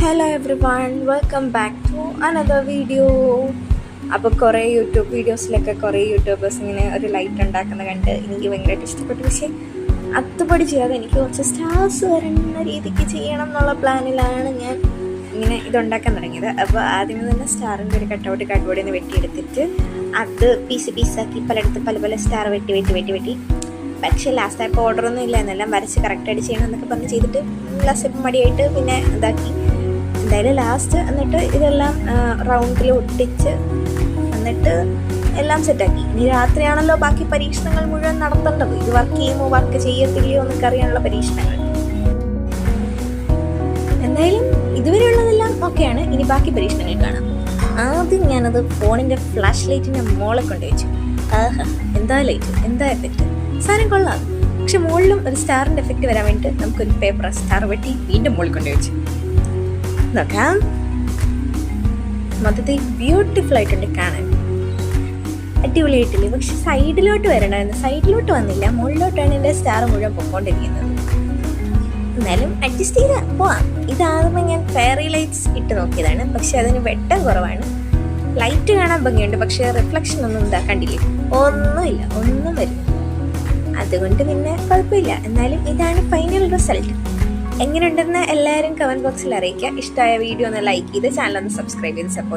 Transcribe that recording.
Hello everyone, welcome back to another video. അപ്പോൾ കുറേ YouTube വീഡിയോസിലൊക്കെ കുറേ യൂട്യൂബേഴ്സ് ഇങ്ങനെ ഒരു ലൈറ്റ് ഉണ്ടാക്കുന്ന കണ്ട് എനിക്ക് ഭയങ്കരമായിട്ട് ഇഷ്ടപ്പെട്ടു. പക്ഷേ അതുപടി ചെയ്യാതെ എനിക്ക് കുറച്ച് സ്റ്റാർസ് വരുന്ന രീതിക്ക് ചെയ്യണം എന്നുള്ള പ്ലാനിലാണ് ഞാൻ ഇങ്ങനെ ഇതുണ്ടാക്കാൻ തുടങ്ങിയത്. അപ്പോൾ ആദ്യമേ തന്നെ സ്റ്റാറിൻ്റെ ഒരു കട്ടൗട്ടിൽ നിന്ന് വെട്ടിയെടുത്തിട്ട് അത് പീസാക്കി പലയിടത്ത് പല പല സ്റ്റാർ വെട്ടി. പക്ഷേ ലാസ്റ്റ് ആയപ്പോൾ ഓർഡറൊന്നും ഇല്ല, എന്നെല്ലാം വരച്ച് കറക്റ്റായിട്ട് ചെയ്യണം എന്നൊക്കെ പറഞ്ഞ് ചെയ്തിട്ട് ലാസ്റ്റ് ഇപ്പം മടിയായിട്ട് പിന്നെ ഇതാക്കി. എന്തായാലും ലാസ്റ്റ് എന്നിട്ട് ഇതെല്ലാം റൗണ്ടിൽ ഒട്ടിച്ച് എന്നിട്ട് എല്ലാം സെറ്റാക്കി. ഇനി രാത്രിയാണല്ലോ ബാക്കി പരീക്ഷണങ്ങൾ മുഴുവൻ നടത്തേണ്ടത്. ഇത് വർക്ക് ചെയ്യുമോ വർക്ക് ചെയ്യത്തില്ലയോ എന്നൊക്കെ അറിയാനുള്ള പരീക്ഷണങ്ങൾ. എന്തായാലും ഇതുവരെയുള്ളതെല്ലാം ഓക്കെയാണ്. ഇനി ബാക്കി പരീക്ഷണങ്ങൾ കാണാം. ആദ്യം ഞാനത് ഫോണിൻ്റെ ഫ്ലാഷ് ലൈറ്റിൻ്റെ മോളെ കൊണ്ടുവച്ചു. എന്താ ലൈറ്റ്, എന്താ എഫക്റ്റ്, സാധനം കൊള്ളാം. പക്ഷെ മുകളിലും ഒരു സ്റ്റാറിൻ്റെ എഫക്റ്റ് വരാൻ വേണ്ടിയിട്ട് നമുക്കൊരു പേപ്പർ സ്റ്റാർ വെട്ടി വീണ്ടും മുകളിൽ കൊണ്ടുവച്ചു. നോക്കാം. മൊത്തത്തിൽ ബ്യൂട്ടിഫുൾ ആയിട്ടുണ്ട് കാണാൻ, അടിപൊളിയായിട്ടില്ലേ? പക്ഷെ സൈഡിലോട്ട് വരണമായിരുന്നു, സൈഡിലോട്ട് വന്നില്ല, മുകളിലോട്ടാണ് എൻ്റെ സ്റ്റാർ മുഴുവൻ പൊക്കോണ്ടിരിക്കുന്നത്. എന്നാലും അഡ്ജസ്റ്റ് ചെയ്ത് പോവാം. ഇതാകുമ്പോൾ ഞാൻ ഫെയറി ലൈറ്റ്സ് ഇട്ട് നോക്കിയതാണ്, പക്ഷെ അതിന് വെട്ടം കുറവാണ്. ലൈറ്റ് കാണാൻ ഭംഗിയുണ്ട്, പക്ഷെ റിഫ്ലക്ഷൻ ഒന്നും കണ്ടില്ലേ, ഒന്നും വരും. അതുകൊണ്ട് പിന്നെ കുഴപ്പമില്ല. എന്നാലും ഇതാണ് ഫൈനൽ റിസൾട്ട്. എങ്ങനെയുണ്ടെന്ന് എല്ലാവരും കമൻറ്റ് ബോക്സിൽ അറിയിക്കുക. ഇഷ്ടമായ വീഡിയോ ഒന്ന് ലൈക്ക് ചെയ്ത് ചാനൽ ഒന്ന് സബ്സ്ക്രൈബ് ചെയ്ത് സപ്പോർട്ട്